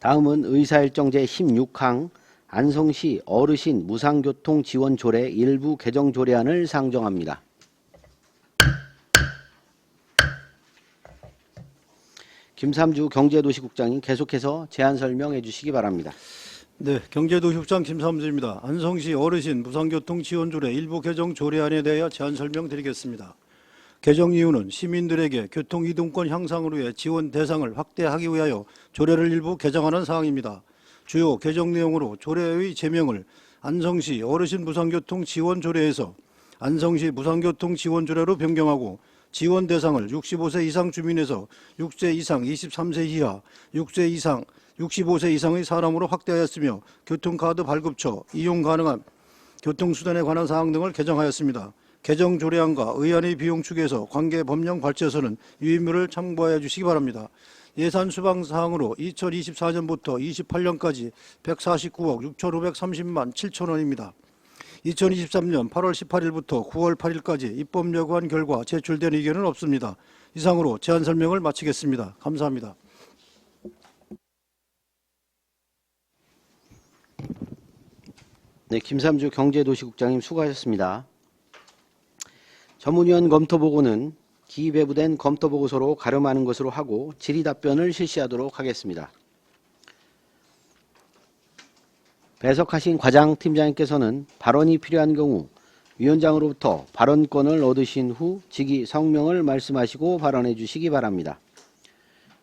다음은 의사일정 제16항 안성시 어르신 무상교통지원조례 일부 개정조례안을 상정합니다. 김삼주 경제도시국장님 계속해서 제안 설명해 주시기 바랍니다. 네, 경제도시국장 김삼주입니다. 안성시 어르신 무상교통지원조례 일부 개정 조례안에 대하여 제안 설명드리겠습니다. 개정 이유는 시민들에게 교통이동권 향상을 위해 지원 대상을 확대하기 위하여 조례를 일부 개정하는 사항입니다. 주요 개정 내용으로 조례의 제명을 안성시 어르신 무상교통지원조례에서 안성시 무상교통지원조례로 변경하고 지원 대상을 65세 이상 주민에서 6세 이상 23세 이하, 6세 이상 65세 이상의 사람으로 확대하였으며 교통카드 발급처, 이용 가능한 교통수단에 관한 사항 등을 개정하였습니다. 개정 조례안과 의안의 비용 축에서 관계 법령 발제서는 유의물을 참고하여 주시기 바랍니다. 예산 수방 사항으로 2024년부터 28년까지 149억 6,530만 7천 원입니다. 2023년 8월 18일부터 9월 8일까지 입법 여부한 결과 제출된 의견은 없습니다. 이상으로 제안 설명을 마치겠습니다. 감사합니다. 네, 김삼주 경제도시국장님 수고하셨습니다. 전문위원 검토보고는 기배부된 검토보고서로 가름하는 것으로 하고 질의답변을 실시하도록 하겠습니다. 배석하신 과장팀장님께서는 발언이 필요한 경우 위원장으로부터 발언권을 얻으신 후 직위 성명을 말씀하시고 발언해 주시기 바랍니다.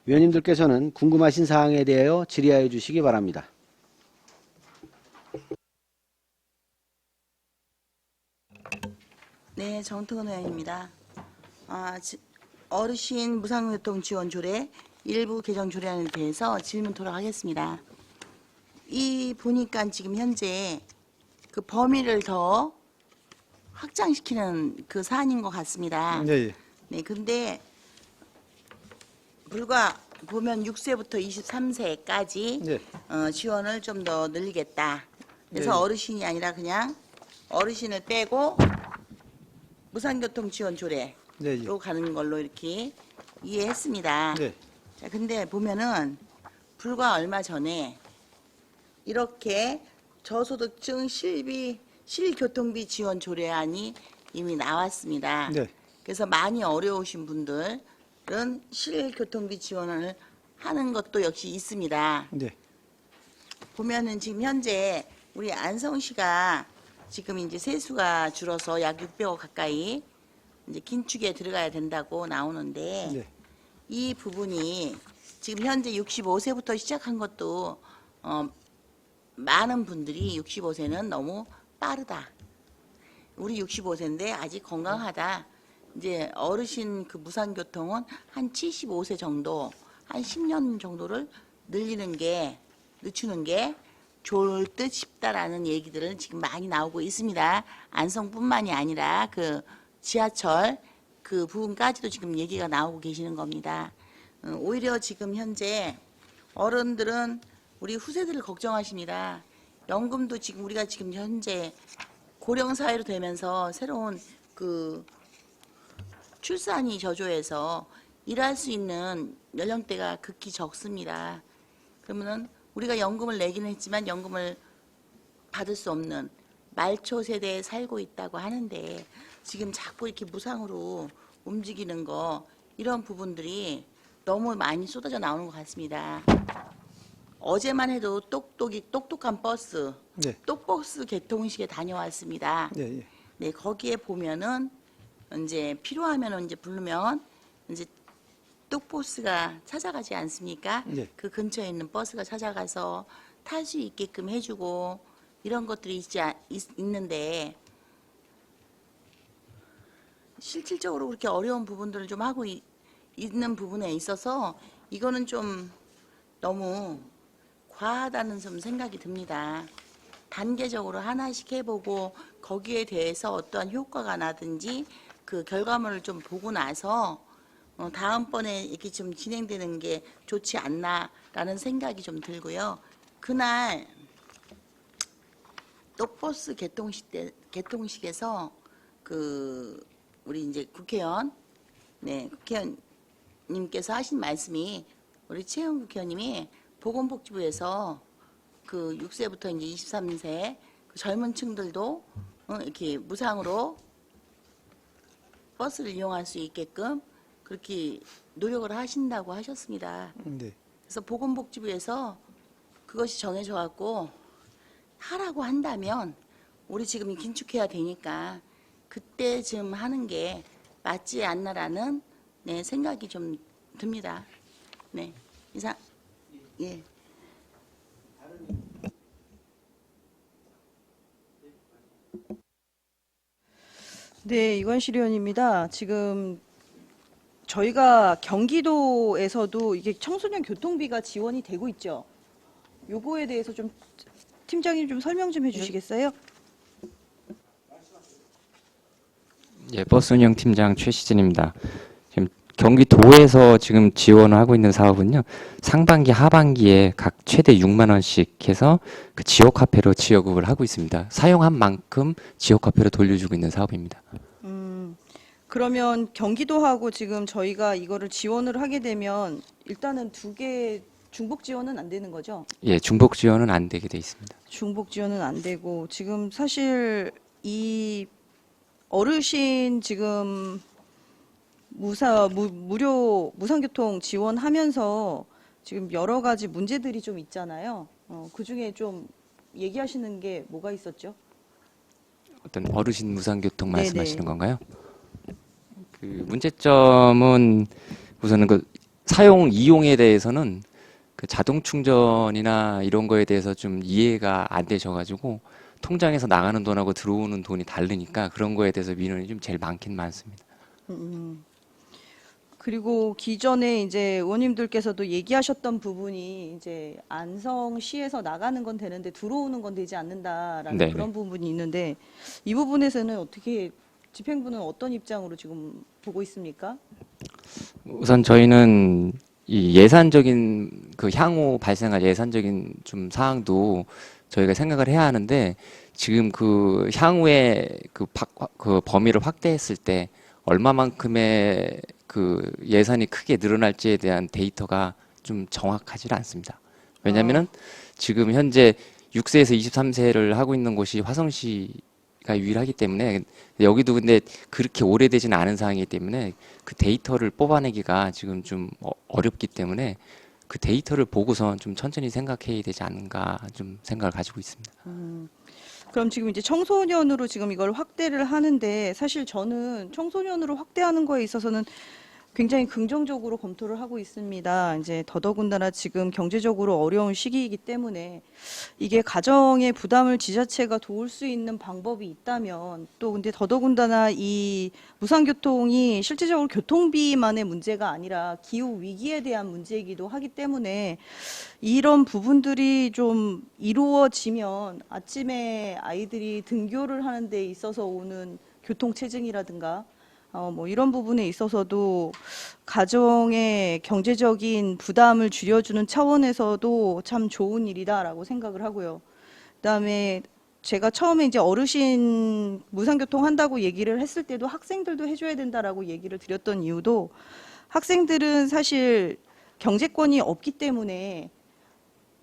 위원님들께서는 궁금하신 사항에 대하여 질의하여 주시기 바랍니다. 네, 정특은 의원입니다. 어르신 무상교통지원조례 일부 개정 조례안에 대해서 질문 토로하겠습니다. 이 보니까 지금 현재 그 범위를 더 확장시키는 그 사안인 것 같습니다. 네, 네, 근데 불과 보면 6세부터 23세까지 네. 지원을 좀 더 늘리겠다. 그래서 네. 어르신이 아니라 그냥 어르신을 빼고 무상교통지원조례로 네, 가는 걸로 이렇게 이해했습니다. 네. 자, 근데 보면은 불과 얼마 전에 이렇게 저소득층 실교통비 지원 조례안이 이미 나왔습니다. 네. 그래서 많이 어려우신 분들은 실교통비 지원을 하는 것도 역시 있습니다. 네. 보면은 지금 현재 우리 안성시가 지금 이제 세수가 줄어서 약 600억 가까이 이제 긴축에 들어가야 된다고 나오는데 네. 이 부분이 지금 현재 65세부터 시작한 것도 많은 분들이 65세는 너무 빠르다. 우리 65세인데 아직 건강하다. 이제 어르신 그 무상교통은 한 75세 정도, 한 10년 정도를 늦추는 게 좋을 듯 싶다라는 얘기들은 지금 많이 나오고 있습니다. 안성뿐만이 아니라 그 지하철 그 부분까지도 지금 얘기가 나오고 계시는 겁니다. 오히려 지금 현재 어른들은 우리 후세들을 걱정하십니다. 연금도 지금 우리가 지금 현재 고령 사회로 되면서 새로운 그 출산이 저조해서 일할 수 있는 연령대가 극히 적습니다. 그러면은 우리가 연금을 내기는 했지만 연금을 받을 수 없는 말초 세대에 살고 있다고 하는데 지금 자꾸 이렇게 무상으로 움직이는 거 이런 부분들이 너무 많이 쏟아져 나오는 것 같습니다. 어제만 해도 똑똑한 버스, 네. 똑버스 개통식에 다녀왔습니다. 네. 네, 거기에 보면은 이제 필요하면 이제 부르면 이제 똑버스가 찾아가지 않습니까? 네. 그 근처에 있는 버스가 찾아가서 탈 수 있게끔 해주고 이런 것들이 있는데 실질적으로 그렇게 어려운 부분들을 좀 하고 있는 부분에 있어서 이거는 좀 너무 과하다는 좀 생각이 듭니다. 단계적으로 하나씩 해보고 거기에 대해서 어떠한 효과가 나든지 그 결과물을 좀 보고 나서 다음번에 이렇게 좀 진행되는 게 좋지 않나라는 생각이 좀 들고요. 그날 똑버스 개통식에서 그 우리 이제 국회의원님께서 하신 말씀이 우리 최영 국회의원님이 보건복지부에서 그 6세부터 이제 23세 그 젊은 층들도 이렇게 무상으로 버스를 이용할 수 있게끔 그렇게 노력을 하신다고 하셨습니다. 네. 그래서 보건복지부에서 그것이 정해져 갖고 하라고 한다면 우리 지금 긴축해야 되니까 그때쯤 하는 게 맞지 않나라는 네, 생각이 좀 듭니다. 네, 이상 예. 네, 이관실 의원입니다. 지금 저희가 경기도에서도 이게 청소년 교통비가 지원이 되고 있죠. 요거에 대해서 좀 팀장님 좀 설명 좀 해주시겠어요? 예, 버스 운영 팀장 최시진입니다. 지금 경기도에서 지금 지원을 하고 있는 사업은요, 상반기, 하반기에 각 최대 6만 원씩 해서 그 지역 화폐로 지역을 하고 있습니다. 사용한 만큼 지역 화폐로 돌려주고 있는 사업입니다. 그러면 경기도하고 지금 저희가 이거를 지원을 하게 되면 일단은 두 개 중복 지원은 안 되는 거죠? 예, 중복 지원은 안 되게 돼 있습니다. 중복 지원은 안 되고 지금 사실 이 어르신 지금 무료 무상교통 지원하면서 지금 여러 가지 문제들이 좀 있잖아요. 그 중에 좀 얘기하시는 게 뭐가 있었죠? 어떤 어르신 무상교통 네네. 말씀하시는 건가요? 그 문제점은 우선은 그 사용 이용에 대해서는 그 자동 충전이나 이런 거에 대해서 좀 이해가 안 되셔가지고 통장에서 나가는 돈하고 들어오는 돈이 다르니까 그런 거에 대해서 민원이 좀 제일 많긴 많습니다. 그리고 기존에 이제 의원님들께서도 얘기하셨던 부분이 이제 안성시에서 나가는 건 되는데 들어오는 건 되지 않는다라는 네네. 그런 부분이 있는데 이 부분에서는 어떻게 집행부는 어떤 입장으로 지금 보고 있습니까? 우선 저희는 이 예산적인 그 향후 발생할 예산적인 좀 사항도 저희가 생각을 해야 하는데 지금 그 향후에 그 범위를 확대했을 때 얼마만큼의 그 예산이 크게 늘어날지에 대한 데이터가 좀 정확하지 않습니다. 왜냐하면은 지금 현재 6세에서 23세를 하고 있는 곳이 화성시가 유일하기 때문에 여기도 근데 그렇게 오래되지는 않은 상황이기 때문에 그 데이터를 뽑아내기가 지금 좀 어렵기 때문에 그 데이터를 보고선 좀 천천히 생각해야 되지 않은가 좀 생각을 가지고 있습니다. 그럼 지금 이제 청소년으로 지금 이걸 확대를 하는데 사실 저는 청소년으로 확대하는 거에 있어서는 굉장히 긍정적으로 검토를 하고 있습니다. 이제 더더군다나 지금 경제적으로 어려운 시기이기 때문에 이게 가정의 부담을 지자체가 도울 수 있는 방법이 있다면 또 근데 더더군다나 이 무상교통이 실질적으로 교통비만의 문제가 아니라 기후 위기에 대한 문제이기도 하기 때문에 이런 부분들이 좀 이루어지면 아침에 아이들이 등교를 하는 데 있어서 오는 교통체증이라든가 뭐 이런 부분에 있어서도 가정의 경제적인 부담을 줄여주는 차원에서도 참 좋은 일이다라고 생각을 하고요. 그다음에 제가 처음에 이제 어르신 무상교통 한다고 얘기를 했을 때도 학생들도 해줘야 된다라고 얘기를 드렸던 이유도 학생들은 사실 경제권이 없기 때문에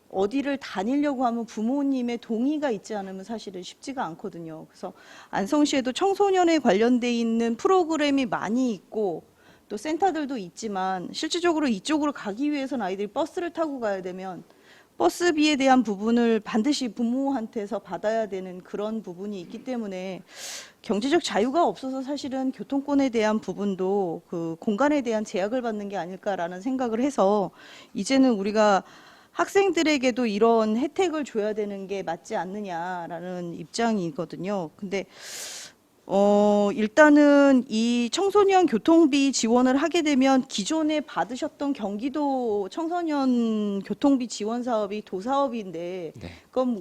어디를 다니려고 하면 부모님의 동의가 있지 않으면 사실은 쉽지가 않거든요. 그래서 안성시에도 청소년에 관련돼 있는 프로그램이 많이 있고 또 센터들도 있지만 실질적으로 이쪽으로 가기 위해서는 아이들이 버스를 타고 가야 되면 버스비에 대한 부분을 반드시 부모한테서 받아야 되는 그런 부분이 있기 때문에 경제적 자유가 없어서 사실은 교통권에 대한 부분도 그 공간에 대한 제약을 받는 게 아닐까라는 생각을 해서 이제는 우리가 학생들에게도 이런 혜택을 줘야 되는 게 맞지 않느냐라는 입장이거든요. 근데 일단은 이 청소년 교통비 지원을 하게 되면 기존에 받으셨던 경기도 청소년 교통비 지원 사업이 도사업인데 네. 그럼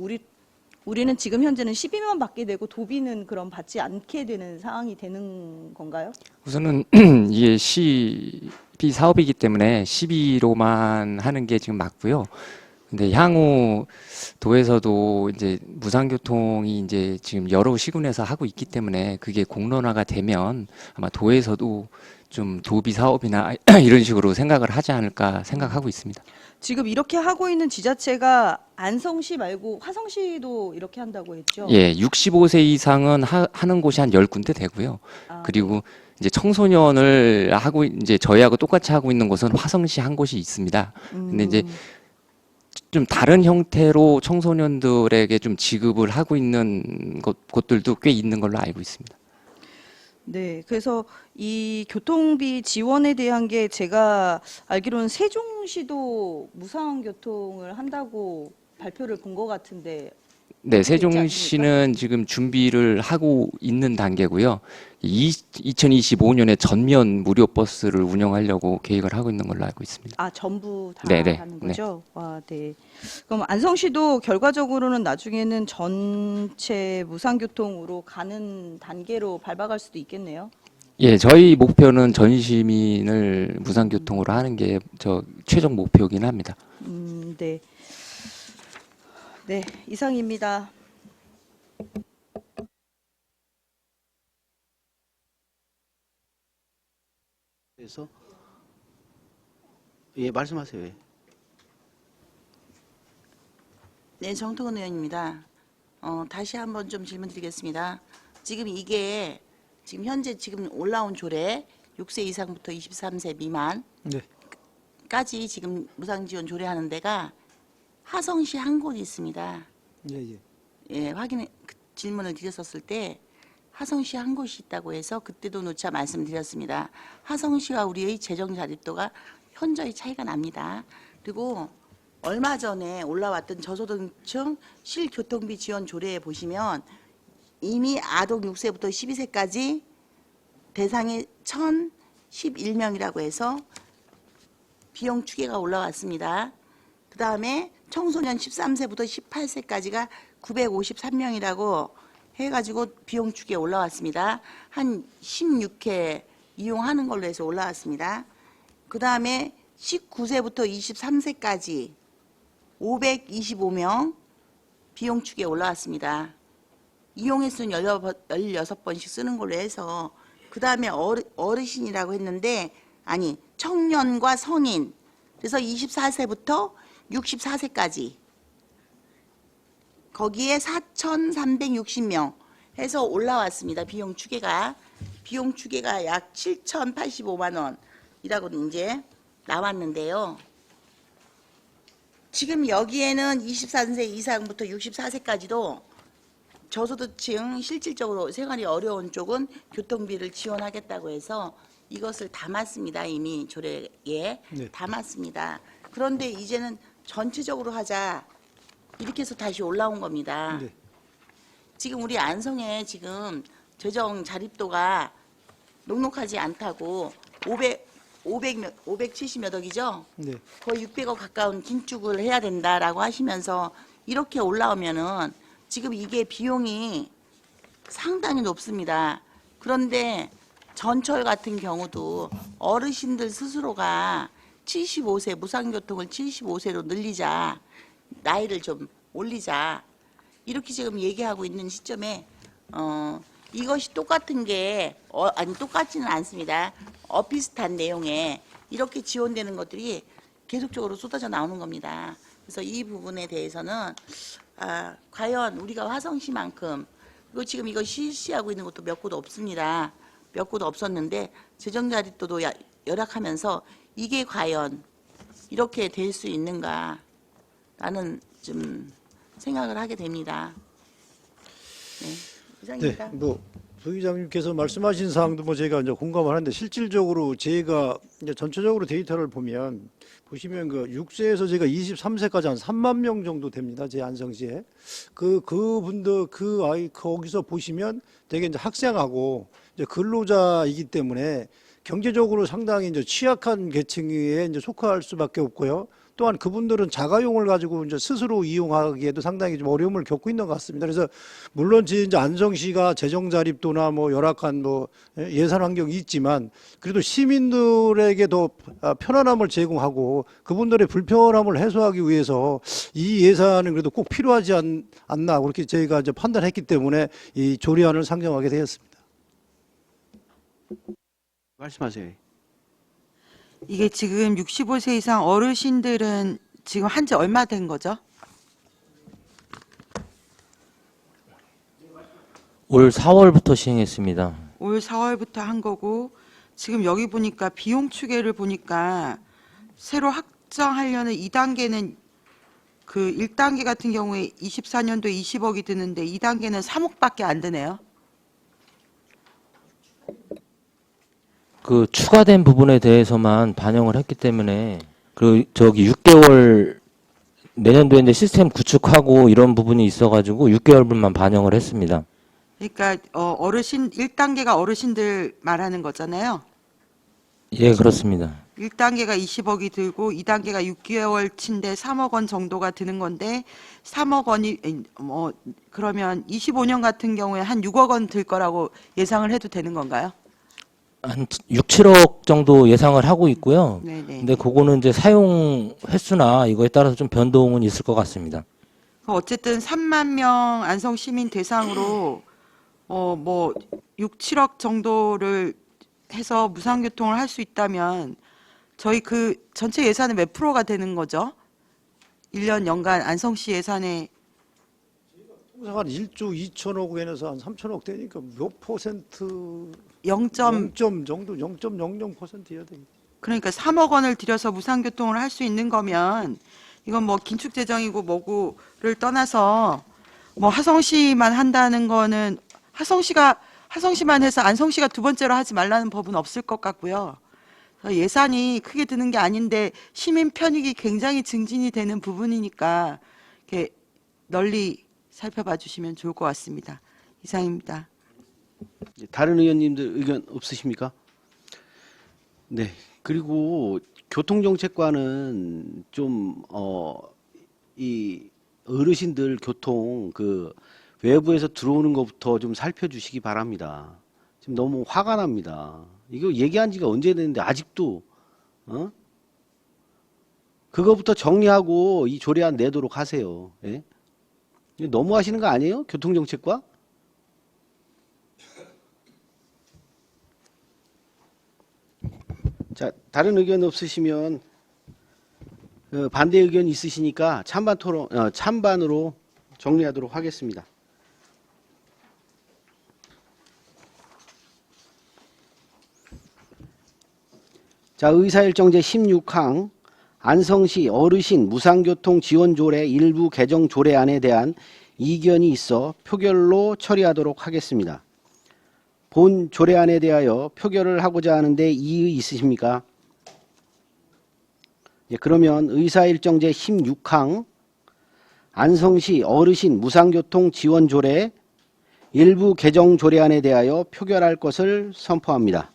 우리는 지금 현재는 시비만 받게 되고 도비는 그럼 받지 않게 되는 상황이 되는 건가요? 우선은 이게 시비 사업이기 때문에 시비로만 하는 게 지금 맞고요. 근데 향후 도에서도 이제 무상교통이 이제 지금 여러 시군에서 하고 있기 때문에 그게 공론화가 되면 아마 도에서도 좀 도비 사업이나 이런 식으로 생각을 하지 않을까 생각하고 있습니다. 지금 이렇게 하고 있는 지자체가 안성시 말고 화성시도 이렇게 한다고 했죠? 예, 65세 이상은 하는 곳이 한 10군데 되고요. 아, 그리고 이제 청소년을 하고 이제 저희하고 똑같이 하고 있는 곳은 화성시 한 곳이 있습니다. 근데 이제 좀 다른 형태로 청소년들에게 좀 지급을 하고 있는 곳들도 꽤 있는 걸로 알고 있습니다. 네, 그래서 이 교통비 지원에 대한 게 제가 알기로는 세종시도 무상 교통을 한다고 발표를 본 것 같은데. 네, 그렇게 있지 세종시는 지금 준비를 하고 있는 단계고요. 2025년에 전면 무료 버스를 운영하려고 계획을 하고 있는 걸로 알고 있습니다. 아, 전부 다 네네, 하는 거죠? 와, 네. 그럼 안성시도 결과적으로는 나중에는 전체 무상교통으로 가는 단계로 밟아갈 수도 있겠네요. 예, 저희 목표는 전 시민을 무상교통으로 하는 게 최종 목표이긴 합니다. 네. 네, 이상입니다. 그래서 예, 말씀하세요. 예. 네, 정통은 의원입니다. 다시 한번 좀 질문드리겠습니다. 지금 이게 지금 현재 지금 올라온 조례 6세 이상부터 23세 미만까지 네. 지금 무상지원 조례하는 데가 화성시 한 곳이 있습니다. 예, 예. 예, 질문을 드렸었을 때 화성시 한 곳이 있다고 해서 그때도 누차 말씀드렸습니다. 화성시와 우리의 재정 자립도가 현저히 차이가 납니다. 그리고 얼마 전에 올라왔던 저소득층 실교통비 지원 조례에 보시면 이미 아동 6세부터 12세까지 대상이 1,011명이라고 해서 비용 추계가 올라왔습니다. 그 다음에 청소년 13세부터 18세까지가 953명이라고 해가지고 비용 추계 올라왔습니다. 한 16회 이용하는 걸로 해서 올라왔습니다. 그 다음에 19세부터 23세까지 525명 비용 추계 올라왔습니다. 이용 횟수는 16번씩 쓰는 걸로 해서 그 다음에 어르신이라고 했는데 아니 청년과 성인 그래서 24세부터 64세까지 거기에 4,360명 해서 올라왔습니다. 비용 추계가 약 7,085만 원이라고 이제 나왔는데요. 지금 여기에는 24세 이상부터 64세까지도 저소득층 실질적으로 생활이 어려운 쪽은 교통비를 지원하겠다고 해서 이것을 담았습니다. 이미 조례에 네. 담았습니다. 그런데 이제는 전체적으로 하자 이렇게 해서 다시 올라온 겁니다. 네. 지금 우리 안성에 지금 재정 자립도가 녹록하지 않다고 570몇 억이죠? 네. 거의 600억 가까운 긴축을 해야 된다라고 하시면서 이렇게 올라오면은 지금 이게 비용이 상당히 높습니다. 그런데 전철 같은 경우도 어르신들 스스로가 75세 무상교통을 75세로 늘리자 나이를 좀 올리자 이렇게 지금 얘기하고 있는 시점에 이것이 똑같은 게 아니 똑같지는 않습니다. 비슷한 내용에 이렇게 지원되는 것들이 계속적으로 쏟아져 나오는 겁니다. 그래서 이 부분에 대해서는 과연 우리가 화성시만큼 그리고 지금 이거 실시하고 있는 것도 몇 곳 없습니다. 몇 곳 없었는데 재정 자립도도 열악하면서 이게 과연 이렇게 될 수 있는가라는 좀 생각을 하게 됩니다. 네, 이상입니다. 네, 뭐 부의장님께서 말씀하신 사항도 뭐 제가 이제 공감을 하는데 실질적으로 제가 이제 전체적으로 데이터를 보면 보시면 그 6세에서 제가 23세까지 한 3만 명 정도 됩니다. 제 안성시에 그분들 그 아이 거기서 보시면 되게 이제 학생하고 이제 근로자이기 때문에 경제적으로 상당히 이제 취약한 계층에 이제 속할 수밖에 없고요. 또한 그분들은 자가용을 가지고 이제 스스로 이용하기에도 상당히 좀 어려움을 겪고 있는 것 같습니다. 그래서 물론 이제 안성시가 재정 자립도나 뭐 열악한 뭐 예산 환경이 있지만 그래도 시민들에게 더 편안함을 제공하고 그분들의 불편함을 해소하기 위해서 이 예산은 그래도 꼭 필요하지 않나 그렇게 저희가 이제 판단했기 때문에 이 조례안을 상정하게 되었습니다. 말씀하세요. 이게 지금 65세 이상 어르신들은 지금 한지 얼마 된 거죠? 올 4월부터 시행했습니다. 올 4월부터 한 거고 지금 여기 보니까 비용 추계를 보니까 새로 확정하려는 2단계는 그 1단계 같은 경우에 24년도에 20억이 드는데 2단계는 3억밖에 안 드네요. 그 추가된 부분에 대해서만 반영을 했기 때문에 그 저기 6개월 내년도에 이제 시스템 구축하고 이런 부분이 있어가지고 6개월분만 반영을 했습니다. 그러니까 어르신 1단계가 어르신들 말하는 거잖아요. 예, 그렇습니다. 1단계가 20억이 들고 2단계가 6개월치인데 3억 원 정도가 드는 건데 3억 원이 그러면 25년 같은 경우에 한 6억 원 들 거라고 예상을 해도 되는 건가요? 한 6, 7억 정도 예상을 하고 있고요. 네네. 근데 그거는 이제 사용 횟수나 이거에 따라서 좀 변동은 있을 것 같습니다. 어쨌든 3만 명 안성 시민 대상으로 뭐 6, 7억 정도를 해서 무상교통을 할 수 있다면 저희 그 전체 예산은 몇 프로가 되는 거죠? 1년 연간 안성시 예산의 통상 한 1조 2천억 원에서 한 3천억 되니까 몇 퍼센트 0. 0점 정도 0.00%여야 돼. 그러니까 3억 원을 들여서 무상교통을 할 수 있는 거면 이건 뭐 긴축재정이고 뭐고를 떠나서 뭐 하성시만 한다는 거는 하성시만 해서 안성시가 두 번째로 하지 말라는 법은 없을 것 같고요. 예산이 크게 드는 게 아닌데 시민 편익이 굉장히 증진이 되는 부분이니까 이렇게 널리 살펴봐 주시면 좋을 것 같습니다. 이상입니다. 다른 의원님들 의견 없으십니까? 네. 그리고 교통정책과는 좀 이 어르신들 교통 그 외부에서 들어오는 것부터 좀 살펴주시기 바랍니다. 지금 너무 화가 납니다. 이거 얘기한 지가 언제 됐는데 아직도 그거부터 정리하고 이 조례안 내도록 하세요. 예? 이거 너무 하시는 거 아니에요? 교통정책과? 자, 다른 의견 없으시면 반대 의견 있으시니까 찬반으로 정리하도록 하겠습니다. 자, 의사일정제 16항 안성시 어르신 무상교통 지원조례 일부 개정 조례안에 대한 이견이 있어 표결로 처리하도록 하겠습니다. 본 조례안에 대하여 표결을 하고자 하는데 이의 있으십니까? 예, 그러면 의사일정제 16항 안성시 어르신 무상교통 지원조례 일부 개정 조례안에 대하여 표결할 것을 선포합니다.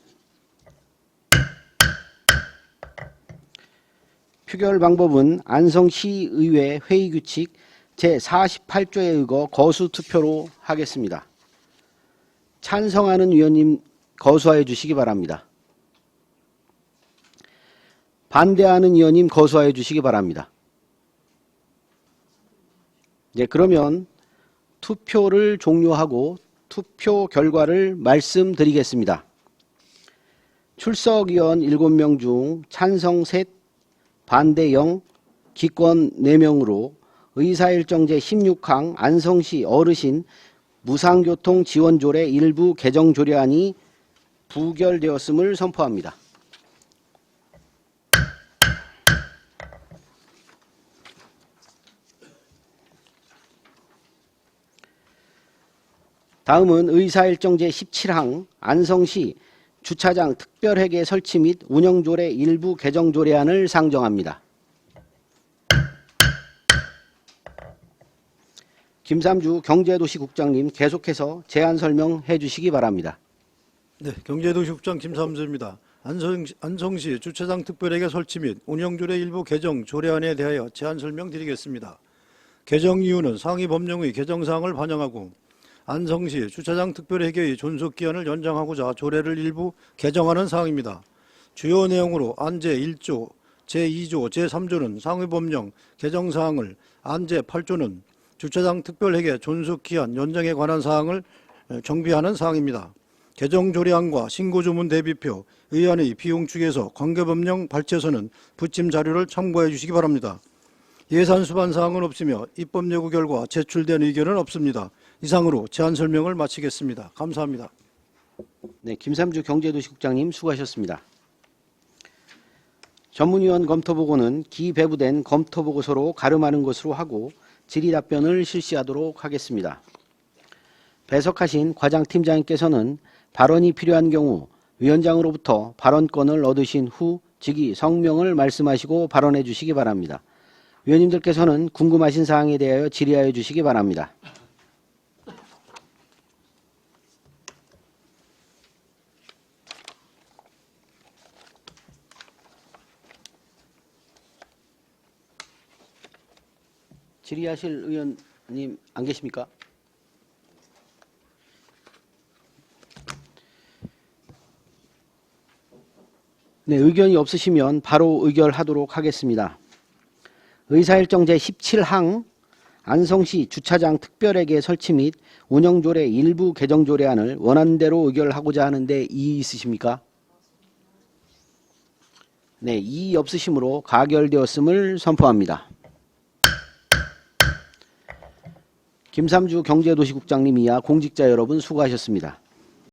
표결 방법은 안성시의회 회의규칙 제48조에 의거 거수투표로 하겠습니다. 찬성하는 위원님 거수하여 주시기 바랍니다. 반대하는 위원님 거수하여 주시기 바랍니다. 네, 그러면 투표를 종료하고 투표 결과를 말씀드리겠습니다. 출석위원 7명 중 찬성 3, 반대 0, 기권 4명으로 의사일정제 16항 안성시 어르신 무상교통 지원조례 일부 개정 조례안이 부결되었음을 선포합니다. 다음은 의사일정제 17항 안성시 주차장 특별회계 설치 및 운영조례 일부 개정 조례안을 상정합니다. 김삼주 경제도시국장님 계속해서 제안 설명해 주시기 바랍니다. 네, 경제도시국장 김삼주입니다. 안성시 주차장 특별회계 설치 및 운영조례 일부 개정 조례안에 대하여 제안 설명드리겠습니다. 개정 이유는 상위 법령의 개정사항을 반영하고 안성시 주차장 특별회계의 존속기한을 연장하고자 조례를 일부 개정하는 사항입니다. 주요 내용으로 안제 1조, 제2조, 제3조는 상위 법령 개정사항을, 안제 8조는 주차장 특별회계 존속기한 연장에 관한 사항을 정비하는 사항입니다. 개정조례안과 신고조문 대비표, 의안의 비용 축에서 관계법령 발제서는 부침 자료를 참고해 주시기 바랍니다. 예산 수반 사항은 없으며 입법 예고 결과 제출된 의견은 없습니다. 이상으로 제안 설명을 마치겠습니다. 감사합니다. 네, 김삼주 경제도시국장님 수고하셨습니다. 전문위원 검토보고는 기배부된 검토보고서로 가름하는 것으로 하고 질의 답변을 실시하도록 하겠습니다. 배석하신 과장팀장님께서는 발언이 필요한 경우 위원장으로부터 발언권을 얻으신 후 즉위 성명을 말씀하시고 발언해 주시기 바랍니다. 위원님들께서는 궁금하신 사항에 대하여 질의하여 주시기 바랍니다. 질의하실 의원님 안 계십니까? 네, 의견이 없으시면 바로 의결하도록 하겠습니다. 의사일정 제17항 안성시 주차장 특별회계 설치 및 운영조례 일부 개정조례안을 원안대로 의결하고자 하는데 이의 있으십니까? 네, 이의 없으시므로 가결되었음을 선포합니다. 김삼주 경제도시국장님 이하 공직자 여러분 수고하셨습니다.